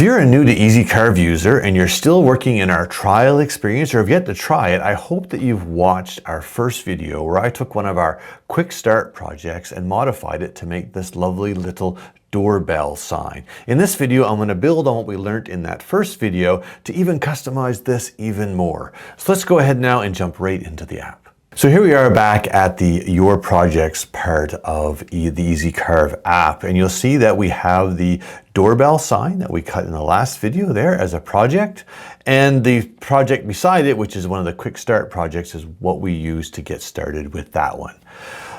you're a new to EasyCarve user and you're still working in our trial experience or have yet to try it, I hope that you've watched our first video where I took one of our quick start projects and modified it to make this lovely little doorbell sign. In this video, I'm going to build on what we learned in that first video to even customize this even more. So let's go ahead now and jump right into the app. So here we are back at the Your Projects part of the EasyCarve app, and you'll see that we have the doorbell sign that we cut in the last video there as a project, and the project beside it, which is one of the quick start projects, is what we use to get started with that one.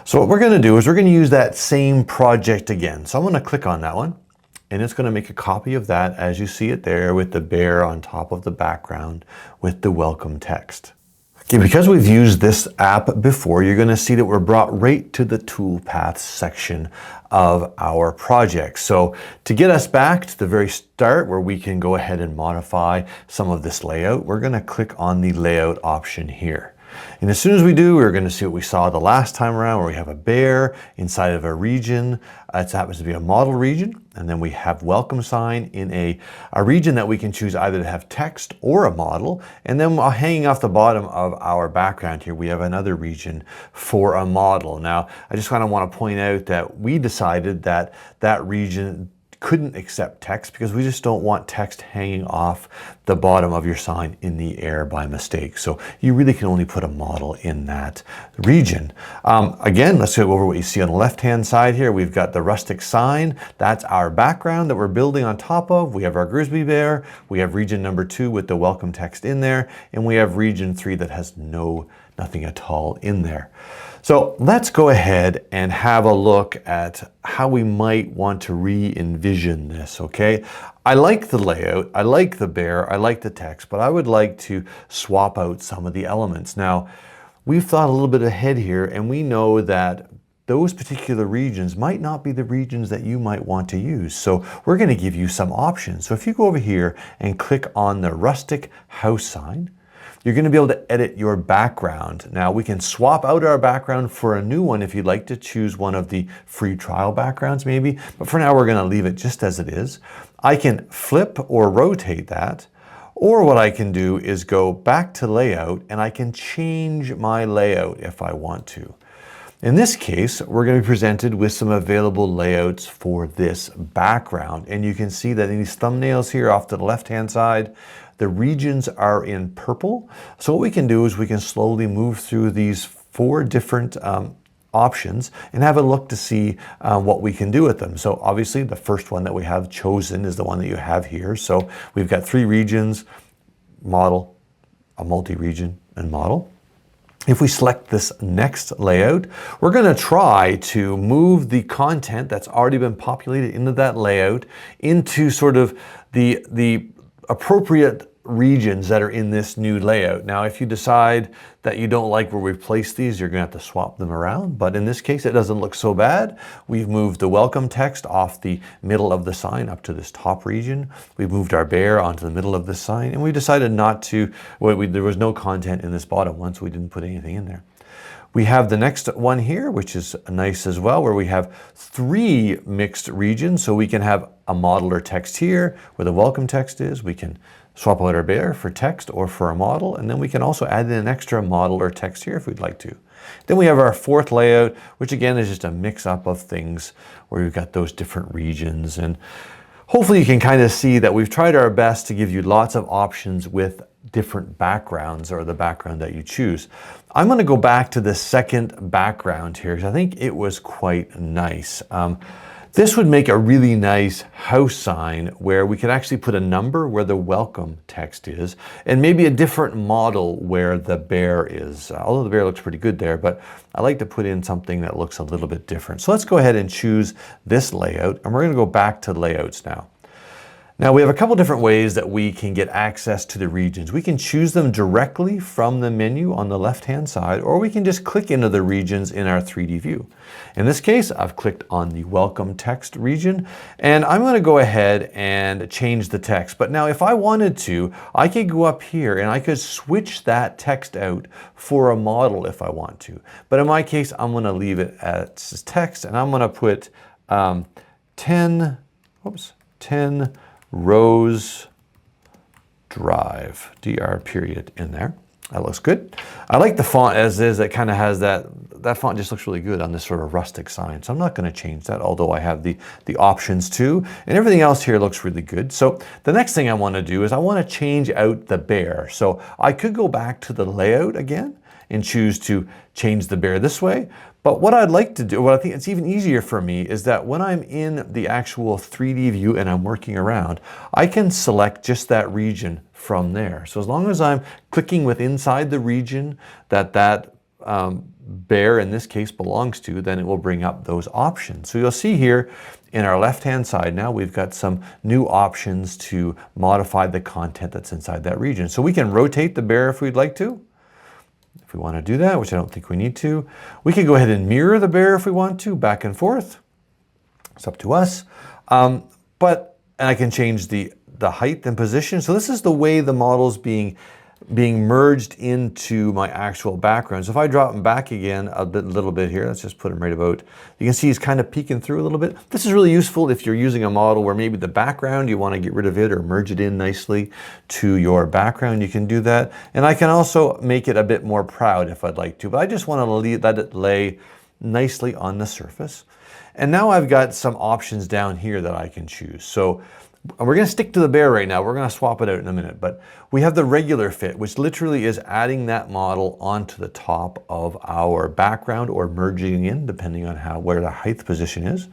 So what we're going to do is we're going to use that same project again. So I'm going to click on that one, and it's going to make a copy of that as you see it there with the bear on top of the background with the welcome text. Okay, because we've used this app before, you're going to see that we're brought right to the toolpaths section of our project. So to get us back to the very start where we can go ahead and modify some of this layout, we're going to click on the layout option here. And as soon as we do, we're going to see what we saw the last time around where we have a bear inside of a region. It happens to be a model region. And then we have welcome sign in a region that we can choose either to have text or a model. And then hanging off the bottom of our background here, we have another region for a model. Now, I just kind of want to point out that we decided that that region couldn't accept text because we just don't want text hanging off the bottom of your sign in the air by mistake. So you really can only put a model in that region. Again, let's go over what you see on the left-hand side here. We've got the rustic sign. That's our background that we're building on top of. We have our grizzly bear. We have region number 2 with the welcome text in there. And we have region 3 that has nothing at all in there. So let's go ahead and have a look at how we might want to re-envision this, okay? I like the layout, I like the bear, I like the text, but I would like to swap out some of the elements. Now, we've thought a little bit ahead here, and we know that those particular regions might not be the regions that you might want to use. So we're going to give you some options. So if you go over here and click on the rustic house sign, you're going to be able to edit your background. Now we can swap out our background for a new one if you'd like to choose one of the free trial backgrounds maybe, but for now we're going to leave it just as it is. I can flip or rotate that, or what I can do is go back to layout and I can change my layout if I want to. In this case, we're going to be presented with some available layouts for this background, and you can see that in these thumbnails here off to the left-hand side, the regions are in purple. So what we can do is we can slowly move through these 4 different options and have a look to see what we can do with them. So obviously the first one that we have chosen is the one that you have here. So we've got 3 regions, model, a multi-region, and model. If we select this next layout, we're going to try to move the content that's already been populated into that layout into sort of the appropriate regions that are in this new layout. Now, if you decide that you don't like where we've placed these, you're going to have to swap them around. But in this case, it doesn't look so bad. We've moved the welcome text off the middle of the sign up to this top region. We've moved our bear onto the middle of the sign, and we decided not to, there was no content in this bottom one, so we didn't put anything in there. We have the next one here, which is nice as well, where we have 3 mixed regions. So we can have a model or text here where the welcome text is. We can swap out our bear for text or for a model. And then we can also add in an extra model or text here if we'd like to. Then we have our 4th layout, which again is just a mix up of things where we've got those different regions. And hopefully you can kind of see that we've tried our best to give you lots of options with different backgrounds or the background that you choose. I'm going to go back to the second background here because I think it was quite nice. This would make a really nice house sign where we could actually put a number where the welcome text is and maybe a different model where the bear is. Although the bear looks pretty good there, but I like to put in something that looks a little bit different. So let's go ahead and choose this layout, and we're going to go back to layouts now. Now we have a couple different ways that we can get access to the regions. We can choose them directly from the menu on the left-hand side, or we can just click into the regions in our 3D view. In this case, I've clicked on the welcome text region, and I'm going to go ahead and change the text. But now if I wanted to, I could go up here and I could switch that text out for a model if I want to. But in my case, I'm going to leave it as text, and I'm going to put 10 Rose Drive, DR period in there. That looks good. I like the font as is. It kind of has that font just looks really good on this sort of rustic sign. So I'm not going to change that, although I have the options too. And everything else here looks really good. So the next thing I want to do is I want to change out the bear. So I could go back to the layout again and choose to change the bear this way. But what I'd like to do, what I think it's even easier for me, is that when I'm in the actual 3D view and I'm working around, I can select just that region from there. So as long as I'm clicking with inside the region that bear in this case belongs to, then it will bring up those options. So you'll see here in our left-hand side now, we've got some new options to modify the content that's inside that region. So we can rotate the bear if we'd like to. If we want to do that, which I don't think we need to. We can go ahead and mirror the bear if we want to, back and forth. It's up to us. And I can change the height and position. So this is the way the model's being merged into my actual background. So if I drop him back again a little bit here, let's just put him right about, you can see he's kind of peeking through a little bit. This is really useful if you're using a model where maybe the background, you want to get rid of it or merge it in nicely to your background. You can do that. And I can also make it a bit more proud if I'd like to, but I just want to let it lay nicely on the surface. And now I've got some options down here that I can choose. So we're going to stick to the bear right now. We're going to swap it out in a minute, but we have the regular fit, which literally is adding that model onto the top of our background or merging in, depending on where the height position is.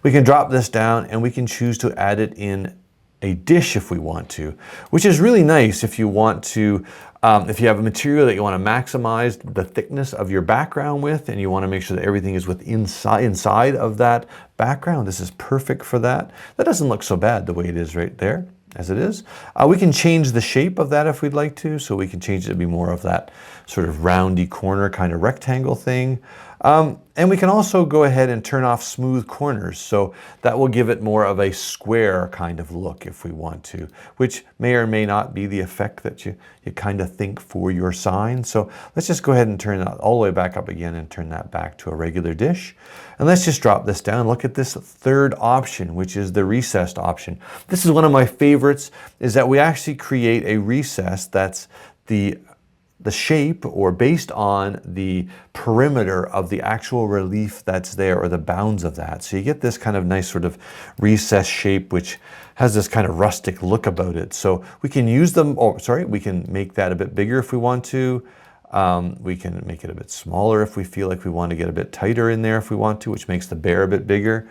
We can drop this down and we can choose to add it in a dish if we want to, which is really nice if you want to, if you have a material that you want to maximize the thickness of your background with, and you want to make sure that everything is inside of that background. This is perfect for that. That doesn't look so bad the way it is right there, as it is. We can change the shape of that if we'd like to, so we can change it to be more of that sort of roundy corner kind of rectangle thing. And we can also go ahead and turn off smooth corners, so that will give it more of a square kind of look if we want to, which may or may not be the effect that you kind of think for your sign. So let's just go ahead and turn that all the way back up again and turn that back to a regular dish. And let's just drop this down. Look at this third option, which is the recessed option. This is one of my favorites, is that we actually create a recess that's the shape or based on the perimeter of the actual relief that's there or the bounds of that. So you get this kind of nice sort of recessed shape which has this kind of rustic look about it. So we can use them, we can make that a bit bigger if we want to. We can make it a bit smaller if we feel like we want to get a bit tighter in there if we want to, which makes the bear a bit bigger.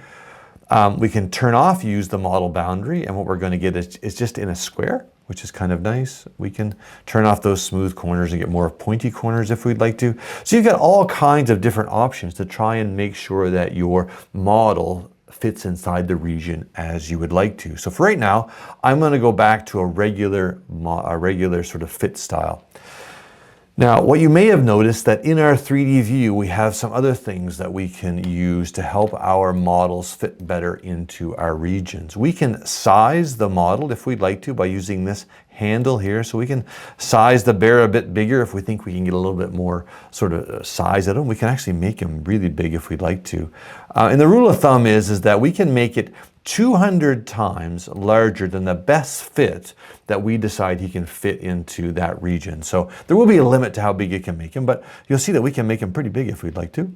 We can turn off use the model boundary, and what we're going to get is just in a square, which is kind of nice. We can turn off those smooth corners and get more pointy corners if we'd like to. So you've got all kinds of different options to try and make sure that your model fits inside the region as you would like to. So for right now, I'm going to go back to a regular sort of fit style. Now, what you may have noticed that in our 3D view, we have some other things that we can use to help our models fit better into our regions. We can size the model if we'd like to by using this handle here. So we can size the bear a bit bigger if we think we can get a little bit more sort of size out of him. We can actually make him really big if we'd like to. And the rule of thumb is that we can make it 200 times larger than the best fit that we decide he can fit into that region. So there will be a limit to how big you can make him, but you'll see that we can make him pretty big if we'd like to.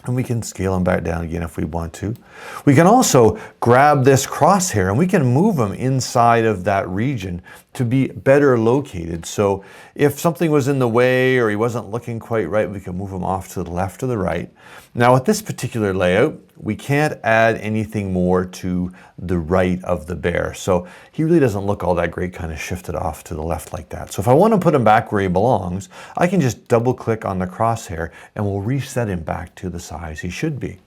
And we can scale him back down again if we want to. We can also grab this crosshair and we can move him inside of that region to be better located. So if something was in the way or he wasn't looking quite right, we can move him off to the left or the right. Now with this particular layout, we can't add anything more to the right of the bear. So he really doesn't look all that great kind of shifted off to the left like that. So if I want to put him back where he belongs, I can just double click on the crosshair and we'll reset him back to the size he should be.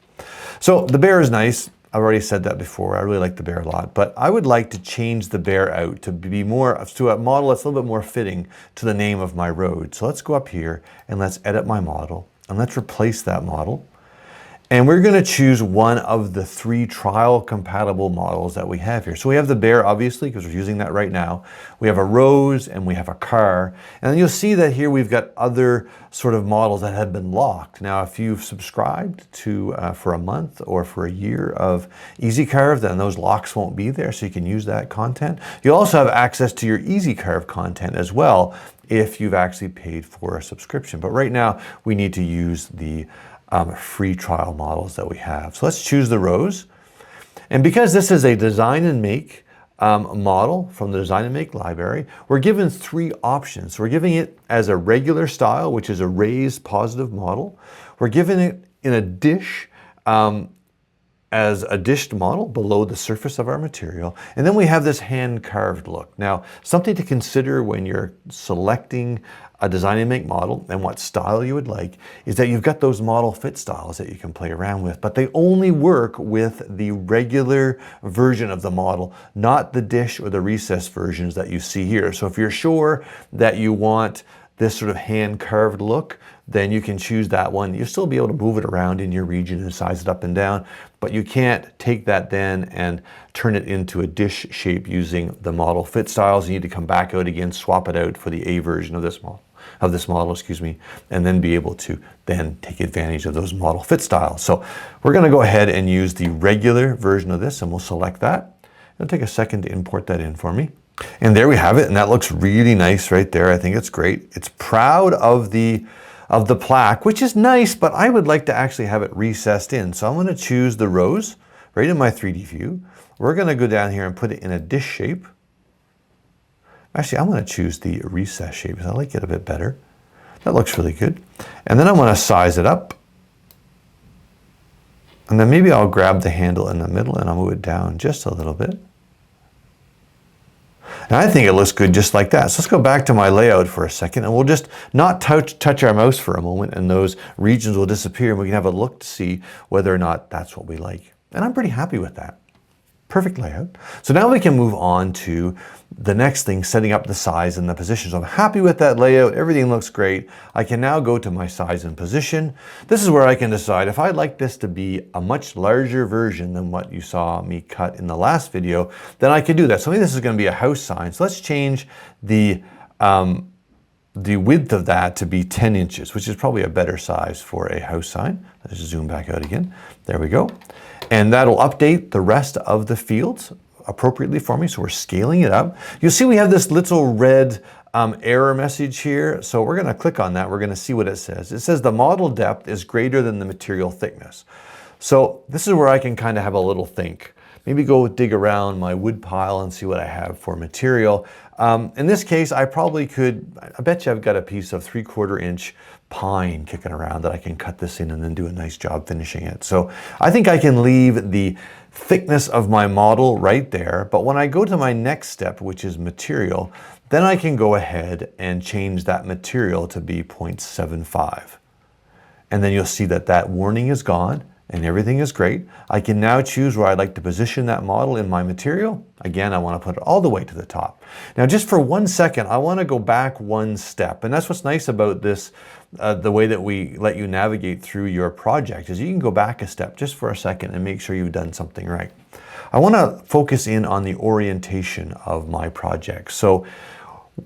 So the bear is nice. I've already said that before. I really like the bear a lot, but I would like to change the bear out to be more, to a model that's a little bit more fitting to the name of my road. So let's go up here and let's edit my model and let's replace that model. And we're going to choose one of the 3 trial compatible models that we have here. So we have the bear, obviously, because we're using that right now. We have a rose and we have a car. And then you'll see that here we've got other sort of models that have been locked. Now, if you've subscribed to for a month or for a year of EasyCarve, then those locks won't be there, so you can use that content. You'll also have access to your EasyCarve content as well if you've actually paid for a subscription. But right now, we need to use the free trial models that we have. So let's choose the rose. And because this is a design and make model from the design and make library, we're given 3 options. We're giving it as a regular style, which is a raised positive model. We're giving it in a dish as a dished model below the surface of our material. And then we have this hand carved look. Now, something to consider when you're selecting a design and make model and what style you would like is that you've got those model fit styles that you can play around with, but they only work with the regular version of the model, not the dish or the recessed versions that you see here. So if you're sure that you want this sort of hand carved look, then you can choose that one. You'll still be able to move it around in your region and size it up and down, but you can't take that then and turn it into a dish shape using the model fit styles. You need to come back out again, swap it out for the A version of this model, excuse me, and then be able to then take advantage of those model fit styles. So we're going to go ahead and use the regular version of this, and we'll select that. It'll take a second to import that in for me. And there we have it, and that looks really nice right there. I think it's great. It's proud of the plaque, which is nice, but I would like to actually have it recessed in. So I'm going to choose the rose right in my 3D view. We're going to go down here and put it in a dish shape. Actually, I'm going to choose the recess shape because I like it a bit better. That looks really good. And then I want to size it up. And then maybe I'll grab the handle in the middle and I'll move it down just a little bit. And I think it looks good just like that. So let's go back to my layout for a second and we'll just not touch our mouse for a moment and those regions will disappear and we can have a look to see whether or not that's what we like. And I'm pretty happy with that. Perfect layout. So now we can move on to the next thing, setting up the size and the position. So I'm happy with that layout. Everything looks great. I can now go to my size and position. This is where I can decide if I'd like this to be a much larger version than what you saw me cut in the last video, then I can do that. So maybe this is going to be a house sign. So let's change the width of that to be 10 inches, which is probably a better size for a house sign. Let's zoom back out again. There we go. And that'll update the rest of the fields appropriately for me. So we're scaling it up. You'll see we have this little red error message here. So we're going to click on that. We're going to see what it says. It says the model depth is greater than the material thickness. So this is where I can kind of have a little think. Maybe go dig around my wood pile and see what I have for material. In this case, I probably could, I bet you I've got a piece of 3/4 inch pine kicking around that I can cut this in and then do a nice job finishing it. So I think I can leave the thickness of my model right there. But when I go to my next step, which is material, then I can go ahead and change that material to be 0.75. And then you'll see that that warning is gone. And everything is great. I can now choose where I'd like to position that model in my material. Again, I want to put it all the way to the top. Now, just for 1 second, I want to go back 1 step. And that's what's nice about this, the way that we let you navigate through your project, is you can go back a step just for a second and make sure you've done something right. I want to focus in on the orientation of my project. So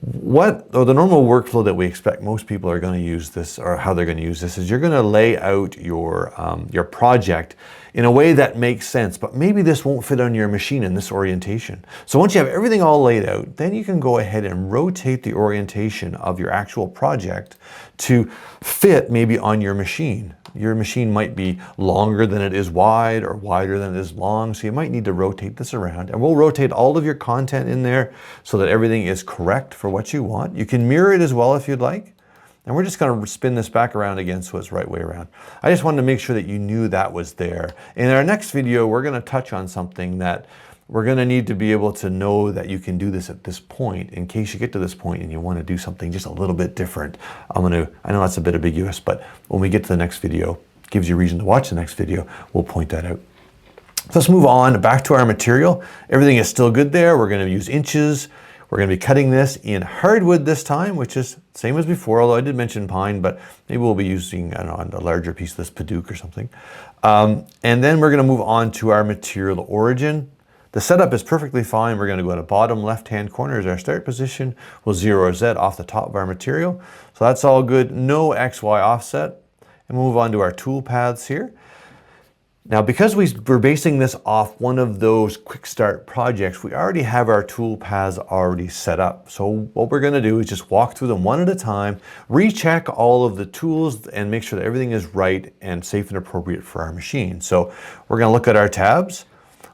the normal workflow that we expect most people are going to use this, or how they're going to use this, is you're going to lay out your project in a way that makes sense, but maybe this won't fit on your machine in this orientation. So once you have everything all laid out, then you can go ahead and rotate the orientation of your actual project to fit maybe on your machine. Your machine might be longer than it is wide or wider than it is long, so you might need to rotate this around. And we'll rotate all of your content in there so that everything is correct for what you want. You can mirror it as well if you'd like. And we're just going to spin this back around again so it's right way around. I just wanted to make sure that you knew that was there. In our next video, we're going to touch on something that we're going to need to be able to know that you can do this at this point in case you get to this point and you want to do something just a little bit different. I know that's a bit ambiguous, but when we get to the next video, it gives you a reason to watch the next video, we'll point that out. So let's move on back to our material. Everything is still good there. We're going to use inches. We're going to be cutting this in hardwood this time, which is same as before, although I did mention pine, but maybe we'll be using, I don't know, a larger piece of this Paduke or something. And then we're going to move on to our material origin. The setup is perfectly fine. We're going to go to bottom left-hand corner as our start position. We'll 0 or Z off the top of our material. So that's all good. No XY offset. And we'll move on to our tool paths here. Now, because we're basing this off one of those quick start projects, we already have our tool paths already set up. So what we're going to do is just walk through them one at a time, recheck all of the tools and make sure that everything is right and safe and appropriate for our machine. So we're going to look at our tabs.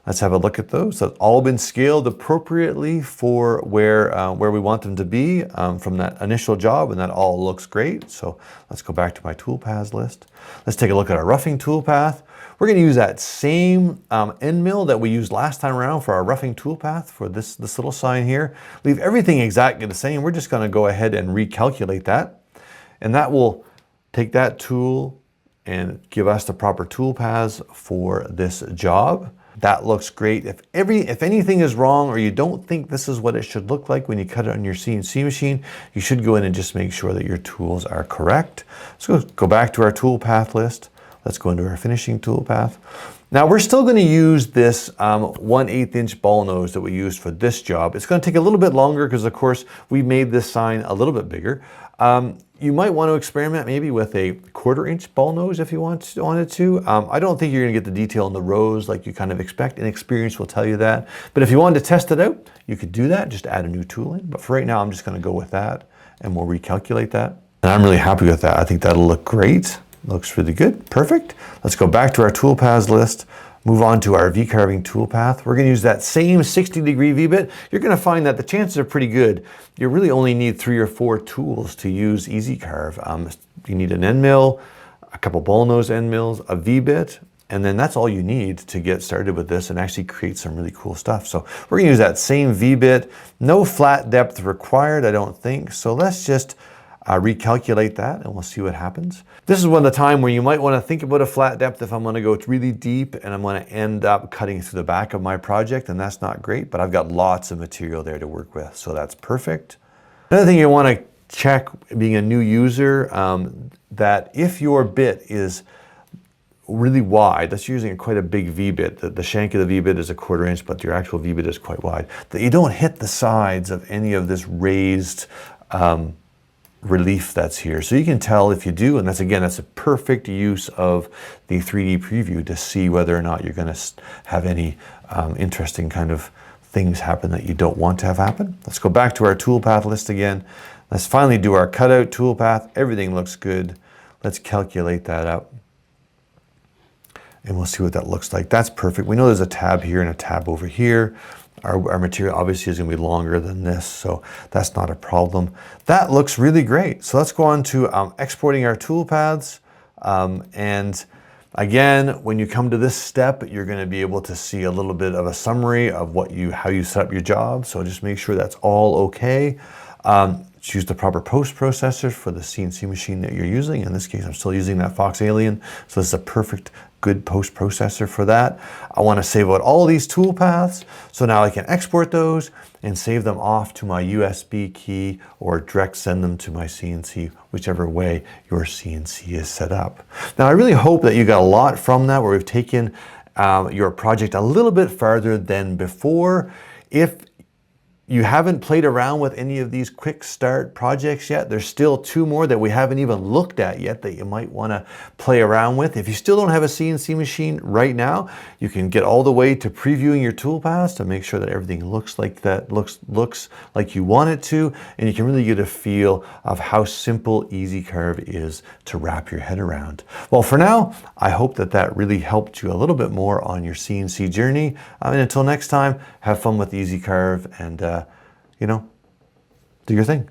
Let's have a look at those. They've all been scaled appropriately for where we want them to be from that initial job, and that all looks great. So let's go back to my tool paths list. Let's take a look at our roughing tool path. We're going to use that same end mill that we used last time around for our roughing tool path for this little sign here. Leave everything exactly the same. We're just going to go ahead and recalculate that. And that will take that tool and give us the proper tool paths for this job. That looks great. If anything is wrong or you don't think this is what it should look like when you cut it on your CNC machine, you should go in and just make sure that your tools are correct. So go back to our tool path list. Let's go into our finishing tool path. Now we're still going to use this 1/8 inch ball nose that we used for this job. It's going to take a little bit longer because of course we made this sign a little bit bigger. You might want to experiment maybe with a 1/4 inch ball nose if you wanted to. I don't think you're going to get the detail in the rows like you kind of expect, and experience will tell you that. But if you wanted to test it out, you could do that, just add a new tool in. But for right now, I'm just going to go with that and we'll recalculate that. And I'm really happy with that. I think that'll look great. Looks really good. Perfect. Let's go back to our tool paths list. Move on to our V-carving tool path. We're going to use that same 60-degree V-bit. You're going to find that the chances are pretty good. You really only need 3 or 4 tools to use EasyCarve. You need an end mill, a couple ball nose end mills, a V-bit, and then that's all you need to get started with this and actually create some really cool stuff. So we're going to use that same V-bit. No flat depth required, I don't think. So let's just recalculate that and we'll see what happens. This is one of the time where you might want to think about a flat depth if I'm going to go really deep and I'm going to end up cutting through the back of my project, and that's not great, but I've got lots of material there to work with, so that's perfect. Another thing you want to check being a new user, that if your bit is really wide, that's using quite a big V-bit, the shank of the V-bit is a 1/4 inch, but your actual V-bit is quite wide, that you don't hit the sides of any of this raised relief that's here. So you can tell if you do, and that's a perfect use of the 3D preview to see whether or not you're going to have any interesting kind of things happen that you don't want to have happen. Let's go back to our tool path list again. Let's finally do our cutout tool path. Everything looks good. Let's calculate that up. And we'll see what that looks like. That's perfect. We know there's a tab here and a tab over here. Our material obviously is going to be longer than this, so that's not a problem. That looks really great. So let's go on to exporting our tool paths. And again, when you come to this step, you're going to be able to see a little bit of a summary of how you set up your job. So just make sure that's all okay. Choose the proper post processor for the CNC machine that you're using. In this case, I'm still using that Fox Alien. So this is a perfect, good post processor for that. I want to save out all these tool paths. So now I can export those and save them off to my USB key or direct send them to my CNC, whichever way your CNC is set up. Now, I really hope that you got a lot from that, where we've taken your project a little bit farther than before. If you haven't played around with any of these quick start projects yet, there's still 2 more that we haven't even looked at yet that you might want to play around with. If you still don't have a CNC machine right now, you can get all the way to previewing your tool paths to make sure that everything looks like you want it to, and you can really get a feel of how simple EasyCarve is to wrap your head around. Well, for now, I hope that really helped you a little bit more on your CNC journey. And until next time, have fun with EasyCarve and do your thing.